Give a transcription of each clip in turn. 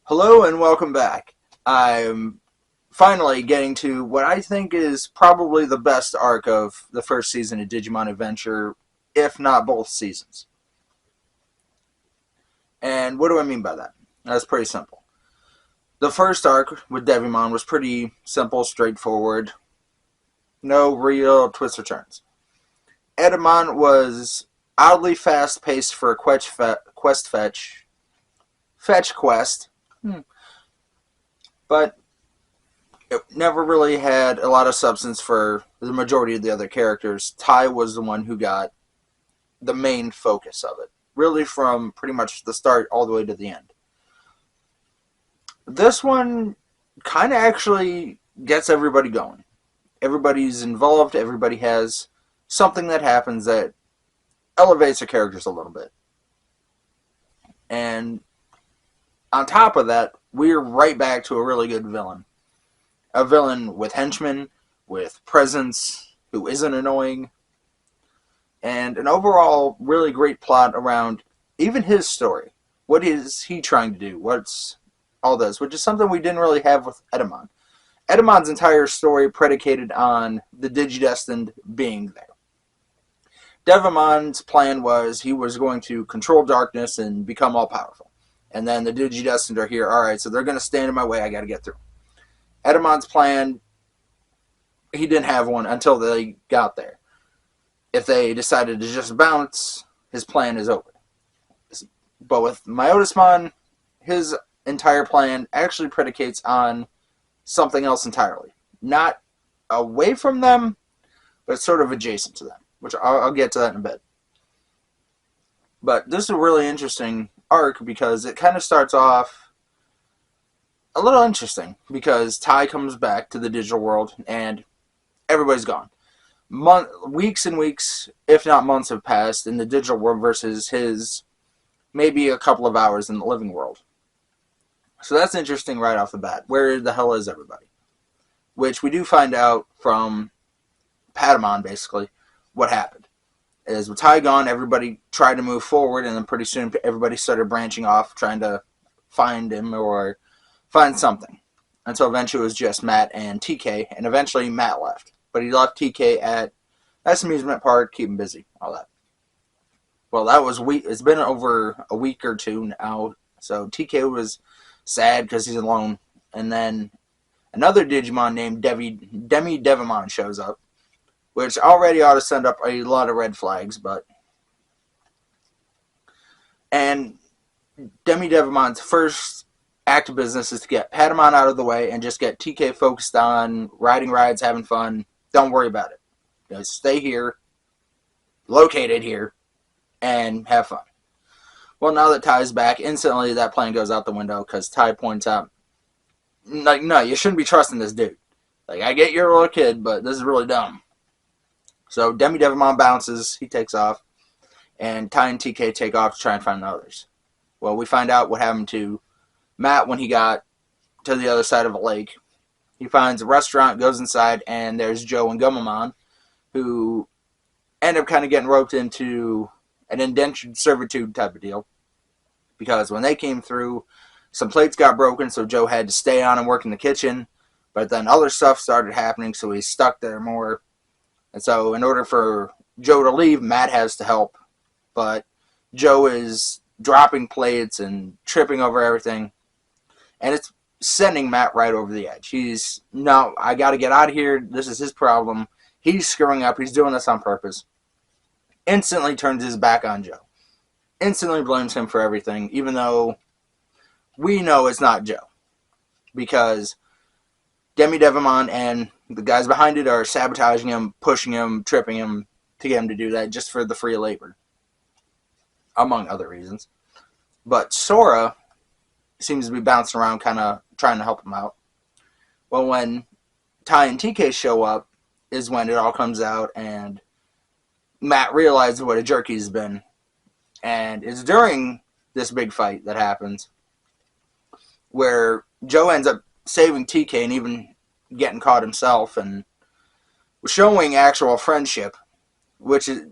Hello and welcome back. I'm finally getting to what I think is probably the best arc of the first season of Digimon Adventure, if not both seasons. And what do I mean by that? That's pretty simple. The first arc with Devimon was pretty simple, straightforward, no real twists or turns. Edamon was oddly fast paced for a fetch quest, but it never really had a lot of substance for the majority of the other characters. Tai was the one who got the main focus of it, really from pretty much the start all the way to the end. This one kind of actually gets everybody going. Everybody's involved, everybody has something that happens that elevates the characters a little bit. And on top of that, we're right back to a really good villain. A villain with henchmen, with presence, who isn't annoying, and an overall really great plot around even his story. What is he trying to do? What's all this? Which is something we didn't really have with Edamon. Edamon's entire story predicated on the Digidestined being there. Devimon's plan was he was going to control darkness and become all powerful. And then the Digidestined are here. Alright, so they're going to stand in my way. I got to get through. Edamon's plan, he didn't have one until they got there. If they decided to just bounce, his plan is over. But with Myotismon, his entire plan actually predicates on something else entirely. Not away from them, but sort of adjacent to them, which I'll get to that in a bit. But this is a really interesting arc because it kind of starts off a little interesting because Tai comes back to the digital world and everybody's gone. Weeks and weeks, if not months, have passed in the digital world versus his maybe a couple of hours in the living world. So that's interesting right off the bat. Where the hell is everybody? Which we do find out from Patamon, basically, what happened. Is with Tai gone, everybody tried to move forward, and then pretty soon everybody started branching off, trying to find him or find something. Until eventually it was just Matt and TK, and eventually Matt left. But he left TK at this amusement park, keep him busy, all that. Well, that was it's been over a week or two now, so TK was sad because he's alone. And then another Digimon named Demi Devimon shows up, which already ought to send up a lot of red flags, but... And Demi Devimon's first act of business is to get Patamon out of the way and just get TK focused on riding rides, having fun. Don't worry about it. Stay here, located here, and have fun. Well, now that Ty's back, instantly that plan goes out the window because Ty points out, like, no, you shouldn't be trusting this dude. Like, I get you're a little kid, but this is really dumb. So Demi Devimon bounces, he takes off, and Ty and TK take off to try and find the others. Well, we find out what happened to Matt when he got to the other side of a lake. He finds a restaurant, goes inside, and there's Joe and Gumamon, who end up kind of getting roped into an indentured servitude type of deal. Because when they came through, some plates got broken, so Joe had to stay on and work in the kitchen. But then other stuff started happening, so he's stuck there more. And so in order for Joe to leave, Matt has to help. But Joe is dropping plates and tripping over everything. And it's sending Matt right over the edge. He's, no, I got to get out of here. This is his problem. He's screwing up. He's doing this on purpose. Instantly turns his back on Joe. Instantly blames him for everything, even though we know it's not Joe. Because Demi Devimon and the guys behind it are sabotaging him, pushing him, tripping him to get him to do that just for the free labor. Among other reasons. But Sora seems to be bouncing around kind of trying to help him out. Well, when Ty and TK show up is when it all comes out and Matt realizes what a jerk he's been. And it's during this big fight that happens where Joe ends up saving TK and even getting caught himself and showing actual friendship, which is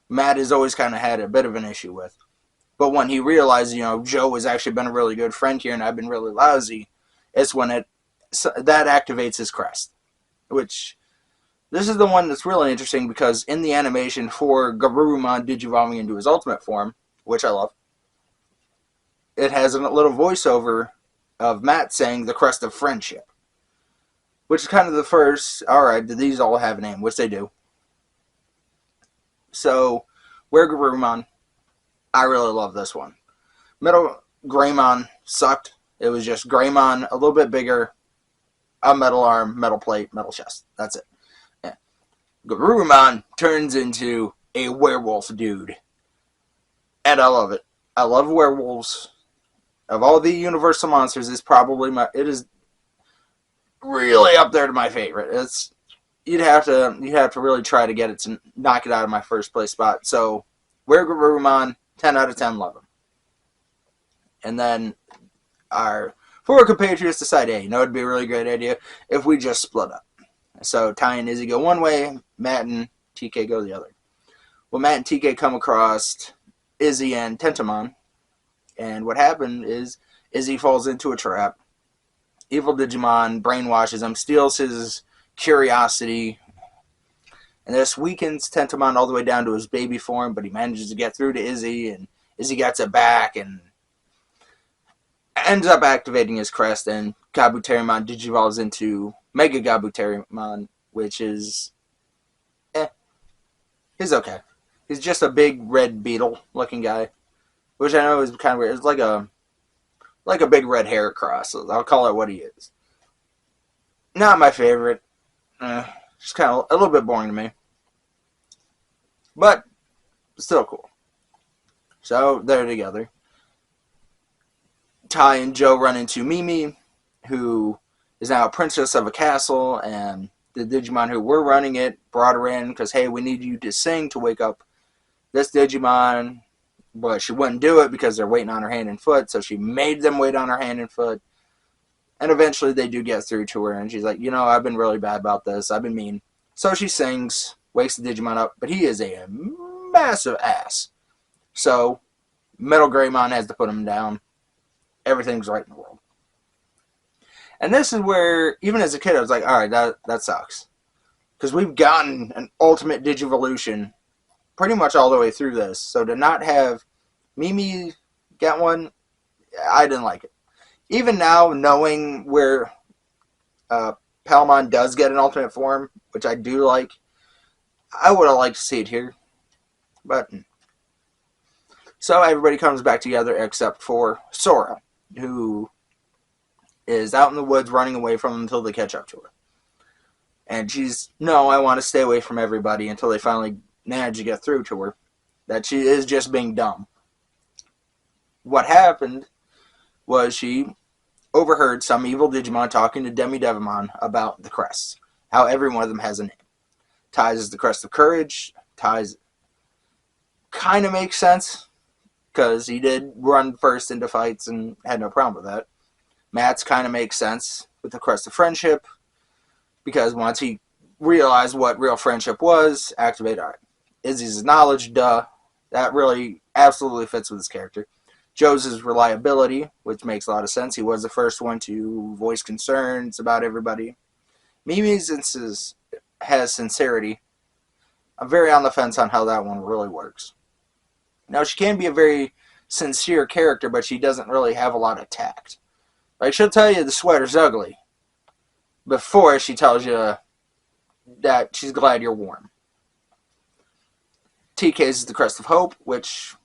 Matt has always kind of had a bit of an issue with. But when he realized, Joe has actually been a really good friend here and I've been really lousy, it's when that activates his crest. Which, this is the one that's really interesting because in the animation for Garurumon digivolving into his ultimate form, which I love, it has a little voiceover of Matt saying the crest of friendship. Which is kind of the first, alright, do these all have a name? Which they do. So, where Garurumon, I really love this one. Metal Greymon sucked. It was just Greymon, a little bit bigger, a metal arm, metal plate, metal chest. That's it. Yeah. Garurumon turns into a werewolf dude. And I love it. I love werewolves. Of all the Universal monsters, it is really up there to my favorite. You'd have to really try to get it to knock it out of my first place spot. So, where Garurumon, 10 out of 10, love him. And then our four compatriots decide, hey, it'd be a really great idea if we just split up. So Ty and Izzy go one way, Matt and TK go the other. Well, Matt and TK come across Izzy and Tentamon, and what happened is Izzy falls into a trap. Evil Digimon brainwashes him, steals his curiosity, and this weakens Tentamon all the way down to his baby form, but he manages to get through to Izzy, and Izzy gets it back, and ends up activating his crest, and Kabuterimon digivolves into Mega Kabuterimon, which is, he's okay. He's just a big red beetle looking guy, which I know is kind of weird. It's like a big red hair cross. I'll call it what he is. Not my favorite. Just kind of a little bit boring to me. But still cool. So they're together. Ty and Joe run into Mimi, who is now a princess of a castle, and the Digimon who were running it brought her in because, hey, we need you to sing to wake up this Digimon. But she wouldn't do it because they're waiting on her hand and foot, so she made them wait on her hand and foot. And eventually they do get through to her, and she's like, I've been really bad about this. I've been mean. So she sings, wakes the Digimon up, but he is a massive ass. So Metal Greymon has to put him down. Everything's right in the world. And this is where, even as a kid, I was like, alright, that sucks. Because we've gotten an ultimate Digivolution pretty much all the way through this. So to not have Mimi get one, I didn't like it. Even now, knowing where Palmon does get an ultimate form, which I do like, I would have liked to see it here. But so everybody comes back together except for Sora, who is out in the woods running away from them until they catch up to her. And she's, no, I want to stay away from everybody until they finally manage to get through to her. That she is just being dumb. What happened was she overheard some evil Digimon talking to Devimon about the crests. How every one of them has a name. Ty's is the crest of courage. Ty's kind of makes sense, because he did run first into fights and had no problem with that. Matt's kind of makes sense with the crest of friendship, because once he realized what real friendship was, activate art. Izzy's knowledge, duh. That really absolutely fits with his character. Joe's is reliability, which makes a lot of sense. He was the first one to voice concerns about everybody. Mimi's has sincerity. I'm very on the fence on how that one really works. Now, she can be a very sincere character, but she doesn't really have a lot of tact. Like, she'll tell you the sweater's ugly before she tells you that she's glad you're warm. TK's is the crest of hope, which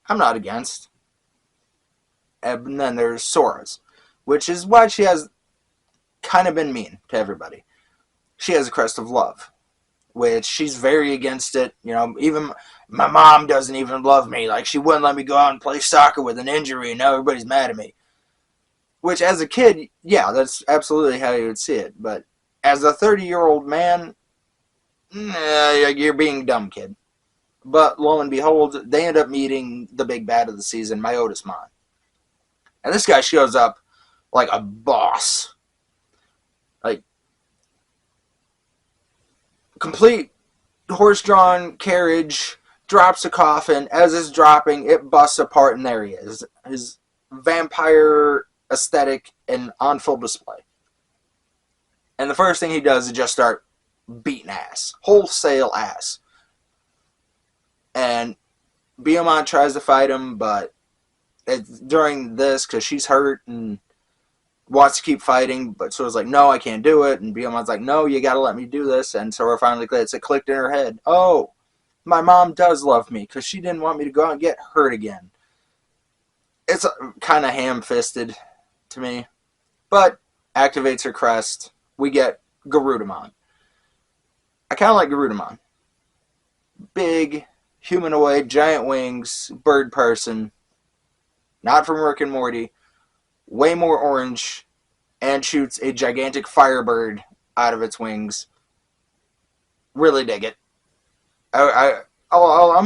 I'm not against. And then there's Sora's, which is why she has kind of been mean to everybody. She has a crest of love, which she's very against it. Even my mom doesn't even love me. Like, she wouldn't let me go out and play soccer with an injury, and now everybody's mad at me. Which, as a kid, yeah, that's absolutely how you would see it. But as a 30-year-old man, you're being dumb, kid. But lo and behold, they end up meeting the big bad of the season, Myotismon. And this guy shows up like a boss. Like, complete horse-drawn carriage, drops the coffin. As it's dropping, it busts apart, and there he is. His vampire aesthetic and on full display. And the first thing he does is just start beating ass. Wholesale ass. And Biyomon tries to fight him, but during this, because she's hurt and wants to keep fighting, but Sora's like, no, I can't do it. And Biyomon's like, no, you gotta let me do this. And Sora finally gets it clicked in her head. Oh, my mom does love me because she didn't want me to go out and get hurt again. It's kind of ham-fisted to me, but activates her crest. We get Garudamon. I kind of like Garudamon. Big, humanoid, giant wings, bird person. Not from Rick and Morty. Way more orange, and shoots a gigantic firebird out of its wings. Really dig it. I'm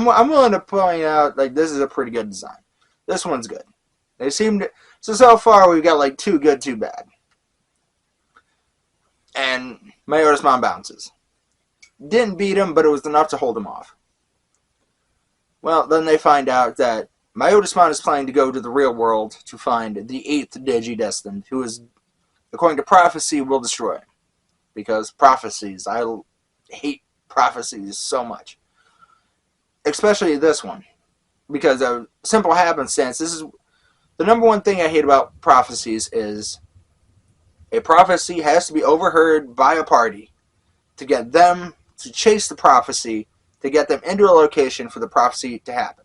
willing to point out, like, this is a pretty good design. This one's good. They seem to... So far, we've got, like, too good, too bad. And Myotismon bounces. Didn't beat him, but it was enough to hold him off. Well, then they find out that Myotismon is planning to go to the real world to find the 8th Digidestined, who is, according to prophecy, will destroy him. Because prophecies, I hate prophecies so much. Especially this one. Because of simple happenstance, this is the number one thing I hate about prophecies is a prophecy has to be overheard by a party to get them to chase the prophecy, to get them into a location for the prophecy to happen.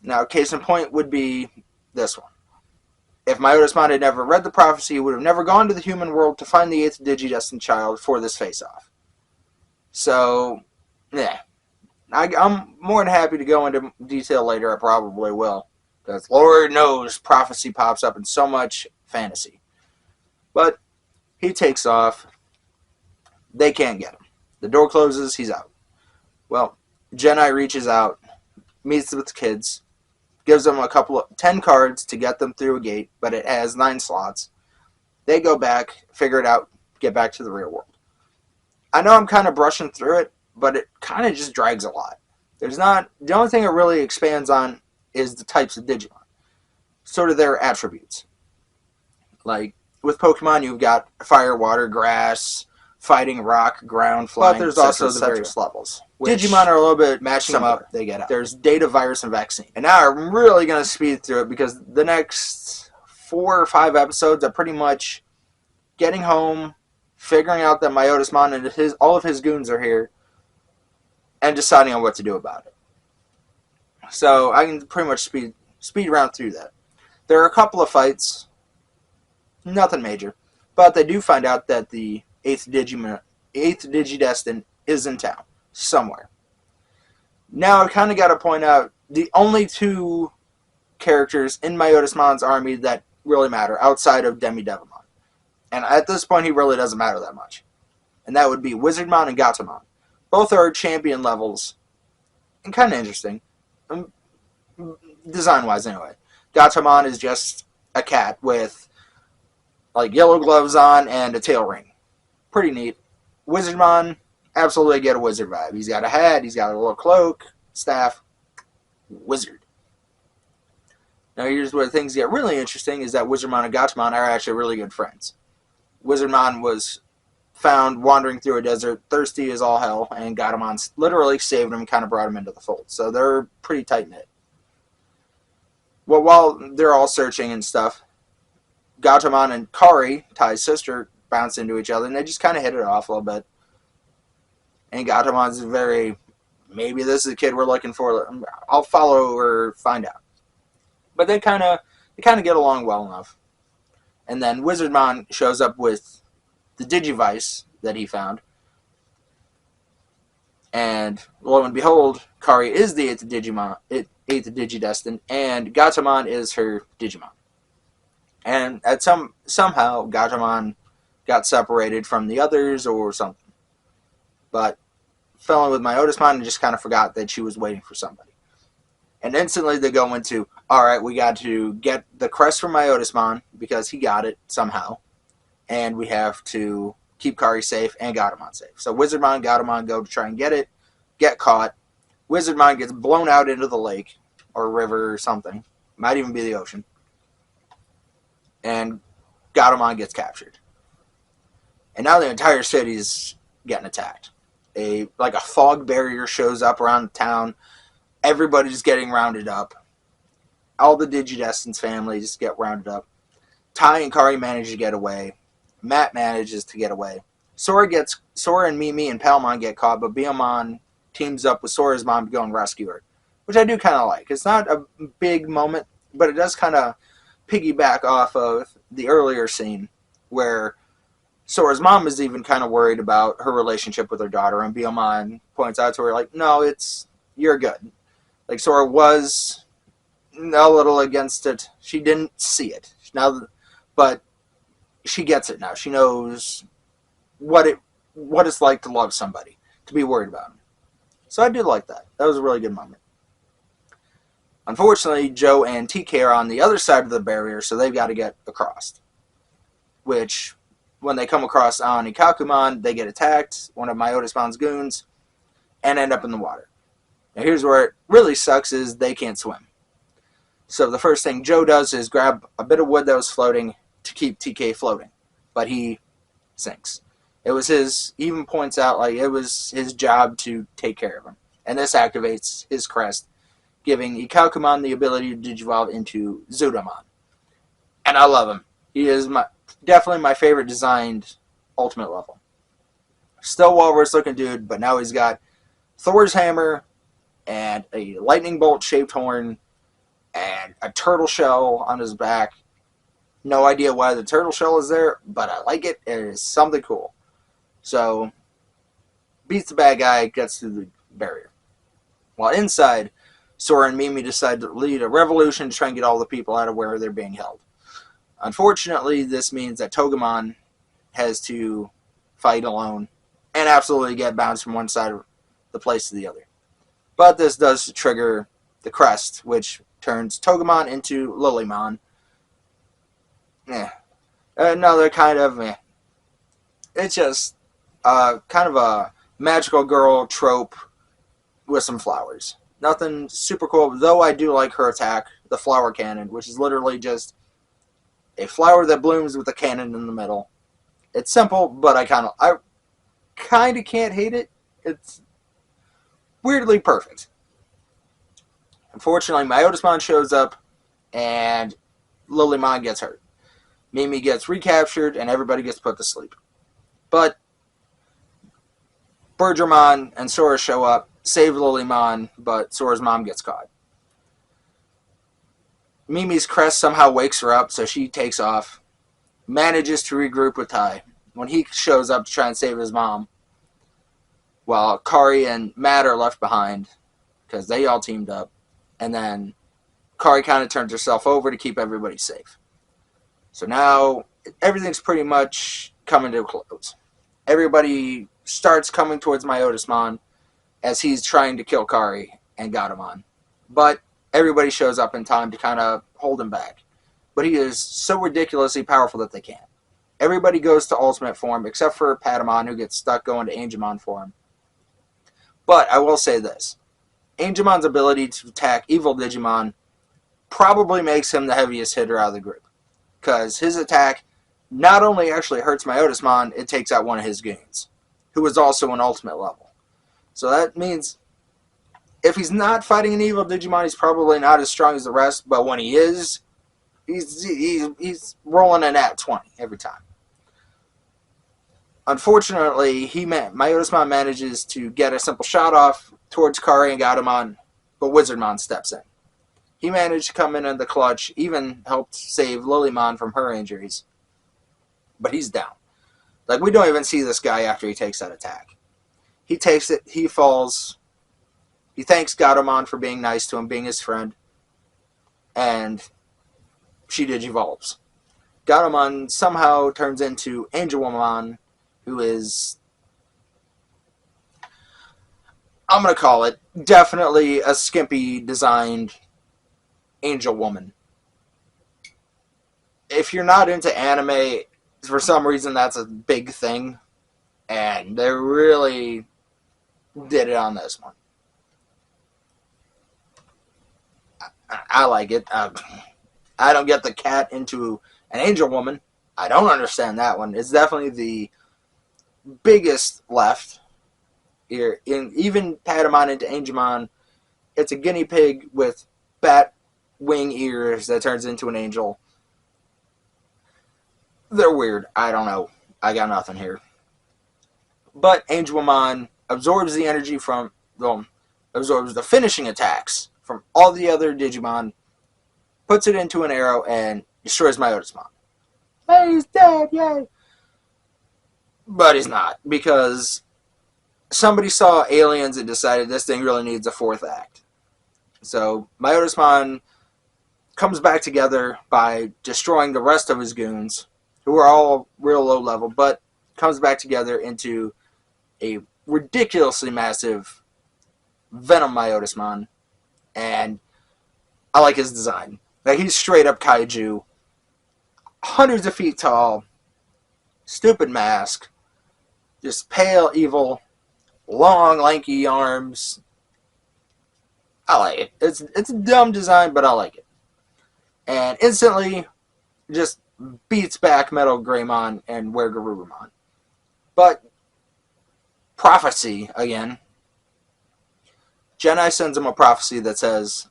Now, case in point would be this one. If Myotismon had never read the prophecy, he would have never gone to the human world to find the 8th Digidestined child for this face-off. So, yeah. I'm more than happy to go into detail later. I probably will. Because Lord knows prophecy pops up in so much fantasy. But he takes off. They can't get him. The door closes. He's out. Well, Jedi reaches out, meets with the kids, gives them 10 cards to get them through a gate, but it has 9 slots. They go back, figure it out, get back to the real world. I know I'm kind of brushing through it, but it kind of just drags a lot. The only thing it really expands on is the types of Digimon. Sort of their attributes. Like, with Pokemon, you've got fire, water, grass, fighting, rock, ground, flying. But there's also the various levels. Digimon are a little bit matching them up. They get out. There's data, virus, and vaccine. And now I'm really going to speed through it because the next 4 or 5 episodes are pretty much getting home, figuring out that Myotismon and all of his goons are here, and deciding on what to do about it. So I can pretty much speed around through that. There are a couple of fights, nothing major, but they do find out that the 8th Digidestined is in town, somewhere. Now I kind of got to point out the only 2 characters in Myotismon's army that really matter outside of Demidevimon. And at this point, he really doesn't matter that much. And that would be Wizardmon and Gatomon. Both are champion levels. And kind of interesting. Design-wise, anyway. Gatomon is just a cat with, like, yellow gloves on and a tail ring. Pretty neat. Wizardmon, absolutely get a wizard vibe. He's got a hat, he's got a little cloak, staff. Wizard. Now here's where things get really interesting, is that Wizardmon and Gatomon are actually really good friends. Wizardmon was found wandering through a desert, thirsty as all hell, and Gatomon literally saved him and kind of brought him into the fold. So they're pretty tight-knit. Well, while they're all searching and stuff, Gatomon and Kari, Tai's sister, bounce into each other, and they just kind of hit it off a little bit. And Gatomon's very, maybe this is the kid we're looking for. I'll follow or find out. But they kind of get along well enough. And then Wizardmon shows up with the Digivice that he found. And lo and behold, Kari is the 8th Digidestined, and Gatomon is her Digimon. And at somehow Gatomon got separated from the others or something. But fell in with Myotismon and just kind of forgot that she was waiting for somebody. And instantly they go into, alright, we got to get the crest from Myotismon because he got it somehow. And we have to keep Kari safe and Gatomon safe. So Wizardmon and Gatomon go to try and get it, get caught. Wizardmon gets blown out into the lake or river or something. Might even be the ocean. And Gatomon gets captured. And now the entire city is getting attacked. A fog barrier shows up around town. Everybody's getting rounded up. All the Digidestined families get rounded up. Tai and Kari manage to get away. Matt manages to get away. Sora and Mimi and Palmon get caught, but Biyomon teams up with Sora's mom to go and rescue her, which I do kind of like. It's not a big moment, but it does kind of piggyback off of the earlier scene where Sora's mom is even kind of worried about her relationship with her daughter, and Biyomon points out to her, like, no, you're good. Like, Sora was a little against it. She didn't see it. But she gets it now. She knows what it's like to love somebody, to be worried about them. So I do like that. That was a really good moment. Unfortunately, Joe and TK are on the other side of the barrier, so they've got to get across. Which, when they come across on Ikakumon, they get attacked, one of Myotismon's goons, and end up in the water. Now here's where it really sucks is they can't swim. So the first thing Joe does is grab a bit of wood that was floating to keep TK floating. But he sinks. He even points out like it was his job to take care of him. And this activates his crest, giving Ikakumon the ability to digivolve into Zudomon. And I love him. He is definitely my favorite designed ultimate level. Still walrus looking dude, but now he's got Thor's hammer and a lightning bolt shaped horn and a turtle shell on his back. No idea why the turtle shell is there, but I like it. It is something cool. So, beats the bad guy, gets through the barrier. While inside, Sora and Mimi decide to lead a revolution to try and get all the people out of where they're being held. Unfortunately, this means that Togemon has to fight alone and absolutely get bounced from one side of the place to the other. But this does trigger the crest, which turns Togemon into Lilymon. Another kind of It's just kind of a magical girl trope with some flowers. Nothing super cool, though I do like her attack, the flower cannon, which is literally just a flower that blooms with a cannon in the middle. It's simple, but I kind of can't hate it. It's weirdly perfect. Unfortunately, Myotismon shows up, and Lilymon gets hurt. Mimi gets recaptured, and everybody gets put to sleep. But Birdramon and Sora show up, save Lilymon, but Sora's mom gets caught. Mimi's crest somehow wakes her up, so she takes off, manages to regroup with Tai when he shows up to try and save his mom, while Kari and Matt are left behind because they all teamed up, and then Kari kind of turns herself over to keep everybody safe. So now everything's pretty much coming to a close. Everybody starts coming towards Myotismon as he's trying to kill Kari and Gatomon. But everybody shows up in time to kind of hold him back. But he is so ridiculously powerful that they can't. Everybody goes to ultimate form except for Patamon, who gets stuck going to Angemon form. But I will say this. Angemon's ability to attack evil Digimon probably makes him the heaviest hitter out of the group. Because his attack not only actually hurts Myotismon, it takes out one of his goons, who is also an ultimate level. So that means if he's not fighting an evil Digimon, he's probably not as strong as the rest, but when he is, he's rolling an at 20 every time. Unfortunately, Myotismon manages to get a simple shot off towards Kari and Gatomon, but Wizardmon steps in. He managed to come in the clutch, even helped save Lilymon from her injuries. But he's down. Like, we don't even see this guy after he takes that attack. He takes it, he falls. He thanks Gatomon for being nice to him, being his friend. And she digivolves. Gatomon somehow turns into Angelwomon, who is, I'm going to call it, definitely a skimpy designed angel woman. If you're not into anime, for some reason that's a big thing, and they really did it on this one. I like it. I don't get the cat into an angel woman. I don't understand that one. It's definitely the biggest left here. Even Patamon into Angemon, it's a guinea pig with bat wing ears that turns into an angel. They're weird. I don't know. I got nothing here. But Angemon absorbs the energy from, well, absorbs the finishing attacks from all the other Digimon, puts it into an arrow, and destroys Myotismon. Hey, he's dead, yay! But he's not, because somebody saw aliens and decided this thing really needs a fourth act. So Myotismon comes back together by destroying the rest of his goons, who are all real low level, but comes back together into a ridiculously massive Venom Myotismon, and I like his design. Like, he's straight up kaiju, hundreds of feet tall, stupid mask, just pale evil, long lanky arms. I like it. It's a dumb design, but I like it. And instantly just beats back Metal Greymon and Wergarurumon. But prophecy again. Jedi sends him a prophecy that says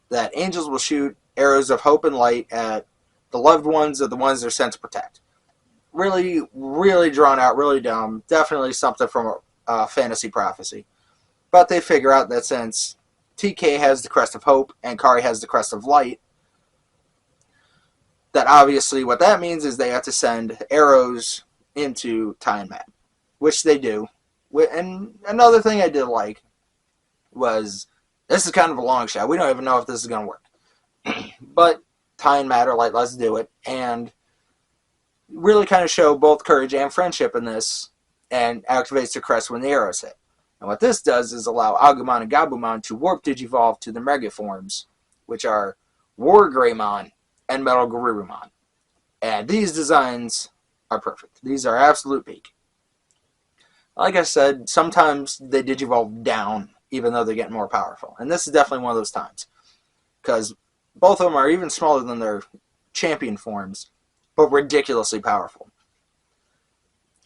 that angels will shoot arrows of hope and light at the loved ones of the ones they're sent to protect. Really, really drawn out, really dumb. Definitely something from a fantasy prophecy. But they figure out that since TK has the crest of hope and Kari has the crest of light, that obviously what that means is they have to send arrows into Tai and Matt, which they do. And another thing I did like was, this is kind of a long shot. We don't even know if this is going to work. But Tai and Matt are like, let's do it. And really kind of show both courage and friendship in this, and activates the crest when the arrows hit. And what this does is allow Agumon and Gabumon to warp digivolve to the mega forms, which are War Greymon and Metal Garurumon. And these designs are perfect. These are absolute peak. Like I said, sometimes they digivolve down, even though they're getting more powerful. And this is definitely one of those times. Because both of them are even smaller than their champion forms, but ridiculously powerful.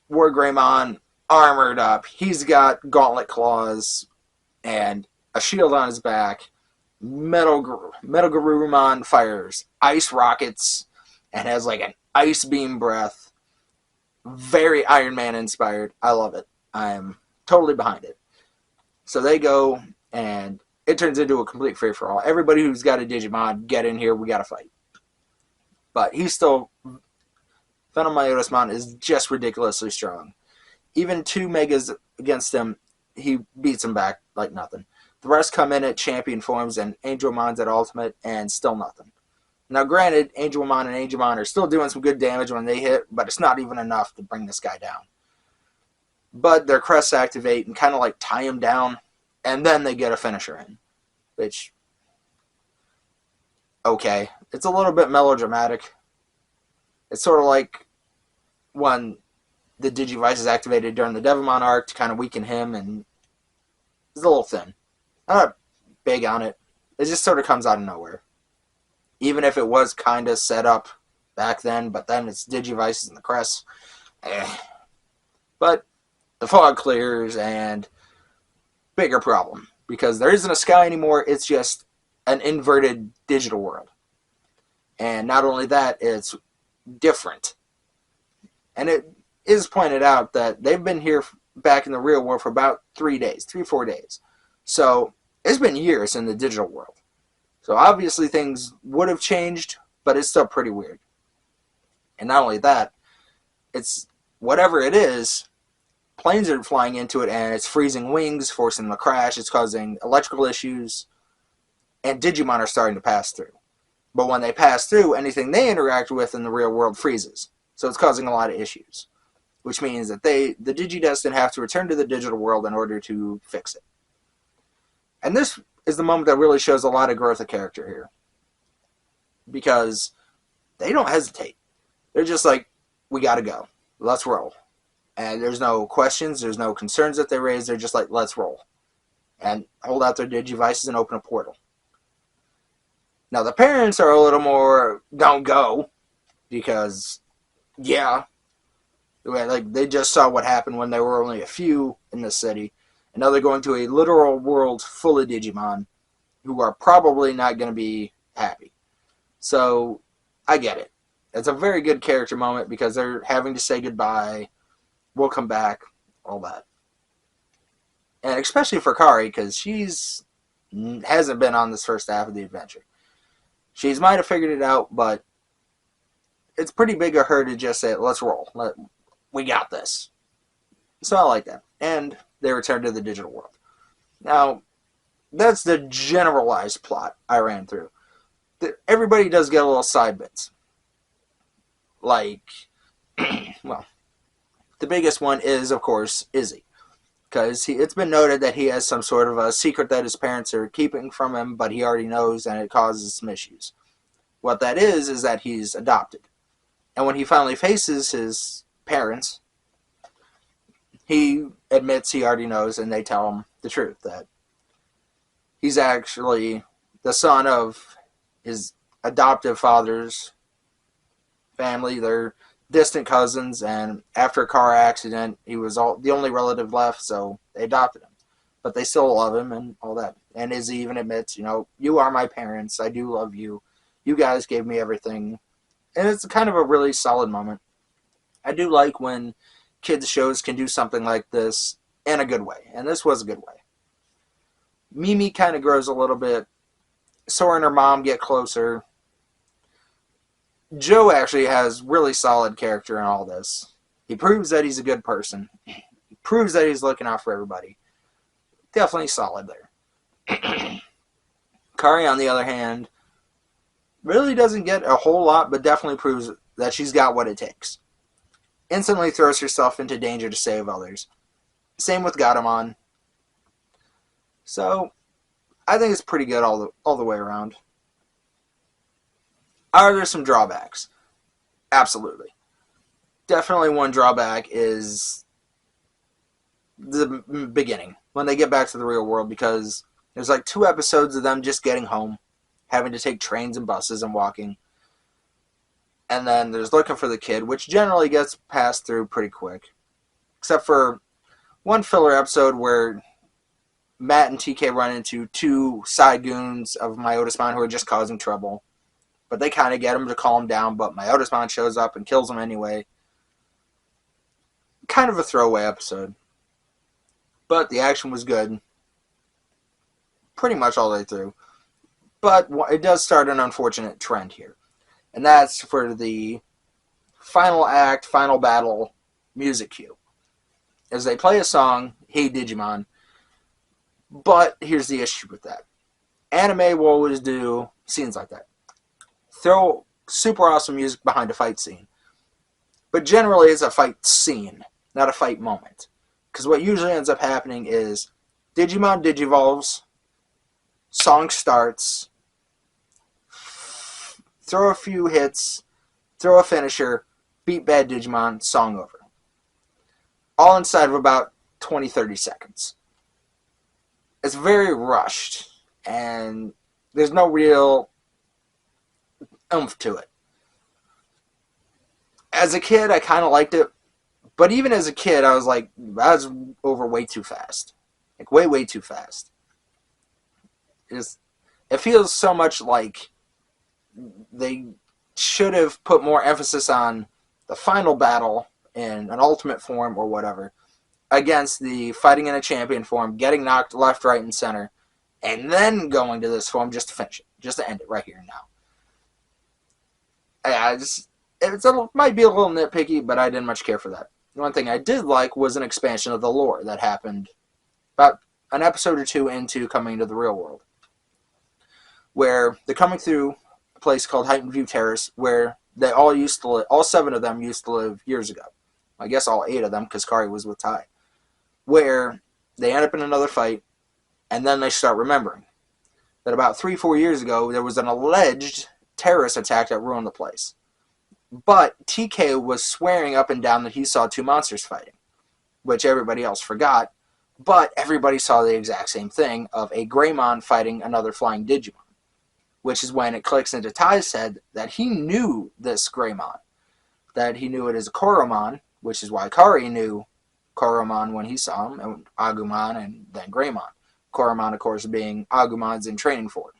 War Greymon, armored up. He's got gauntlet claws and a shield on his back. Metal Garurumon fires ice rockets and has like an ice beam breath. Very Iron Man inspired. I love it. I am totally behind it. So they go, and it turns into a complete free-for-all. Everybody who's got a Digimon, get in here, we gotta fight. But he's still... Venom Myotismon is just ridiculously strong. Even 2 Megas against him, he beats him back like nothing. The rest come in at champion forms, and Angelmon's at ultimate, and still nothing. Now granted, Angelmon and Angemon are still doing some good damage when they hit, but it's not even enough to bring this guy down. But their crests activate and kind of like tie him down, and then they get a finisher in. Which, okay, it's a little bit melodramatic. It's sort of like when the Digivice is activated during the Devimon arc to kind of weaken him, and it's a little thin. I'm not big on it. It just sort of comes out of nowhere. Even if it was kind of set up back then, but then it's Digivices and the crests. But the fog clears, and bigger problem. Because there isn't a sky anymore, it's just an inverted digital world. And not only that, it's different. And it is pointed out that they've been here back in the real world for about 3 days, 3-4 days. So it's been years in the digital world. So obviously things would have changed, but it's still pretty weird. And not only that, it's whatever it is, planes are flying into it and it's freezing wings, forcing them to crash, it's causing electrical issues, and Digimon are starting to pass through. But when they pass through, anything they interact with in the real world freezes. So it's causing a lot of issues. Which means that the Digidestined have to return to the digital world in order to fix it. And this is the moment that really shows a lot of growth of character here. Because they don't hesitate. They're just like, we gotta go. Let's roll. And there's no questions, there's no concerns that they raise, they're just like, let's roll. And hold out their Digivices and open a portal. Now, the parents are a little more, don't go, because, yeah, like they just saw what happened when there were only a few in the city, and now they're going to a literal world full of Digimon who are probably not going to be happy. So, I get it. It's a very good character moment because they're having to say goodbye, we'll come back, all that. And especially for Kari, because she's hasn't been on this first half of the adventure. She's might have figured it out, but it's pretty big of her to just say, let's roll. We got this. So I like that. And they return to the digital world. Now, that's the generalized plot I ran through. Everybody does get a little side bits. Like, well, the biggest one is, of course, Izzy. Because it's been noted that he has some sort of a secret that his parents are keeping from him, but he already knows, and it causes some issues. What that is that he's adopted. And when he finally faces his parents, he admits he already knows, and they tell him the truth, that he's actually the son of his adoptive father's family. They're distant cousins, and after a car accident, he was the only relative left, so they adopted him. But they still love him and all that. And Izzy even admits, you are my parents. I do love you. You guys gave me everything. And it's kind of a really solid moment. I do like when kids' shows can do something like this in a good way. And this was a good way. Mimi kind of grows a little bit. Sora and her mom get closer. Joe actually has really solid character in all this. He proves that he's a good person. He proves that he's looking out for everybody. Definitely solid there. Kari, on the other hand, really doesn't get a whole lot, but definitely proves that she's got what it takes. Instantly throws herself into danger to save others. Same with Gatomon. So, I think it's pretty good all the way around. Are there some drawbacks? Absolutely. Definitely one drawback is the beginning, when they get back to the real world, because there's like 2 episodes of them just getting home, having to take trains and buses and walking. And then there's looking for the kid, which generally gets passed through pretty quick. Except for one filler episode where Matt and TK run into 2 side goons of Myotismon who are just causing trouble. But they kind of get him to calm down, but Myotismon shows up and kills him anyway. Kind of a throwaway episode. But the action was good. Pretty much all the way through. But it does start an unfortunate trend here. And that's for the final act, final battle music cue. As they play a song, Hey Digimon. But here's the issue with that. Anime will always do scenes like that. Throw super awesome music behind a fight scene. But generally it's a fight scene, not a fight moment. Because what usually ends up happening is Digimon digivolves, song starts, throw a few hits, throw a finisher, beat bad Digimon, song over. All inside of about 20-30 seconds. It's very rushed, and there's no real oomph to it. As a kid, I kind of liked it, but even as a kid, I was like, that was over way too fast. Like, way too fast. It feels so much like they should have put more emphasis on the final battle in an ultimate form or whatever, against the fighting in a champion form, getting knocked left, right, and center, and then going to this form just to finish it, just to end it right here and now. It might be a little nitpicky, but I didn't much care for that. The one thing I did like was an expansion of the lore that happened about an episode or 2 into coming into the real world, where they're coming through a place called Heightened View Terrace, where they all used to live. All 7 of them used to live years ago. I guess all 8 of them, because Kari was with Ty. Where they end up in another fight, and then they start remembering that about 3-4 years ago, there was an alleged terrorist attack that ruined the place. But TK was swearing up and down that he saw 2 monsters fighting, which everybody else forgot, but everybody saw the exact same thing of a Greymon fighting another flying Digimon. which is when it clicks into Ty's head that he knew this Greymon, that he knew it as a Koromon, which is why Kari knew Koromon when he saw him, and Agumon, and then Greymon. Koromon, of course, being Agumon's in training form.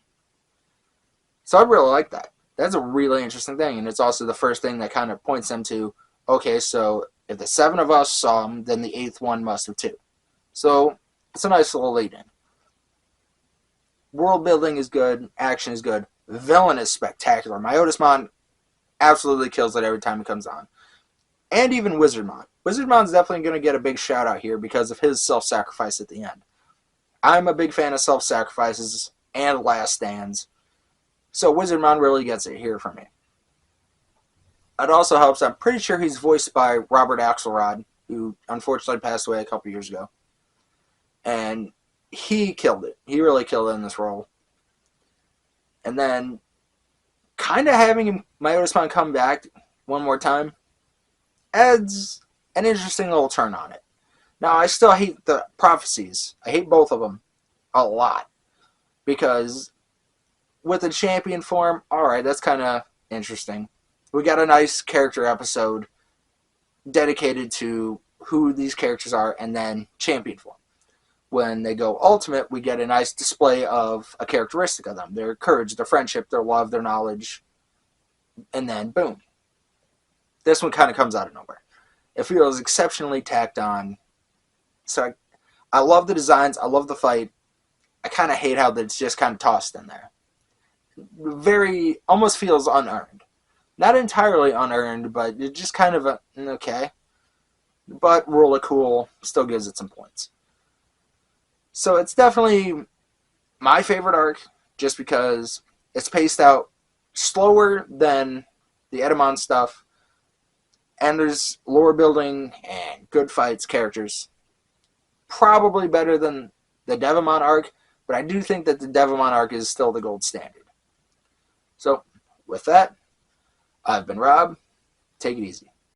So I really like that. That's a really interesting thing, and it's also the first thing that kind of points them to, okay, so if the 7 of us saw him, then the 8th one must have too. So it's a nice little lead-in. World building is good, action is good, the villain is spectacular. Myotismon absolutely kills it every time he comes on. And even Wizardmon. Wizardmon's definitely going to get a big shout out here because of his self-sacrifice at the end. I'm a big fan of self-sacrifices and last stands, so Wizardmon really gets it here for me. It also helps, I'm pretty sure he's voiced by Robert Axelrod, who unfortunately passed away a couple years ago. And he killed it. He really killed it in this role. And then kind of having Myotismon come back one more time adds an interesting little turn on it. Now, I still hate the prophecies. I hate both of them a lot. Because with the champion form, alright, that's kind of interesting. We got a nice character episode dedicated to who these characters are, and then champion form. When they go ultimate, we get a nice display of a characteristic of them. Their courage, their friendship, their love, their knowledge. And then, boom. This one kind of comes out of nowhere. It feels exceptionally tacked on. So I love the designs. I love the fight. I kind of hate how it's just kind of tossed in there. Very, almost feels unearned. Not entirely unearned, but it just kind of okay. But Roll of Cool still gives it some points. So it's definitely my favorite arc, just because it's paced out slower than the Edamon stuff, and there's lore building and good fights, characters. Probably better than the Devimon arc, but I do think that the Devimon arc is still the gold standard. So, with that, I've been Rob. Take it easy.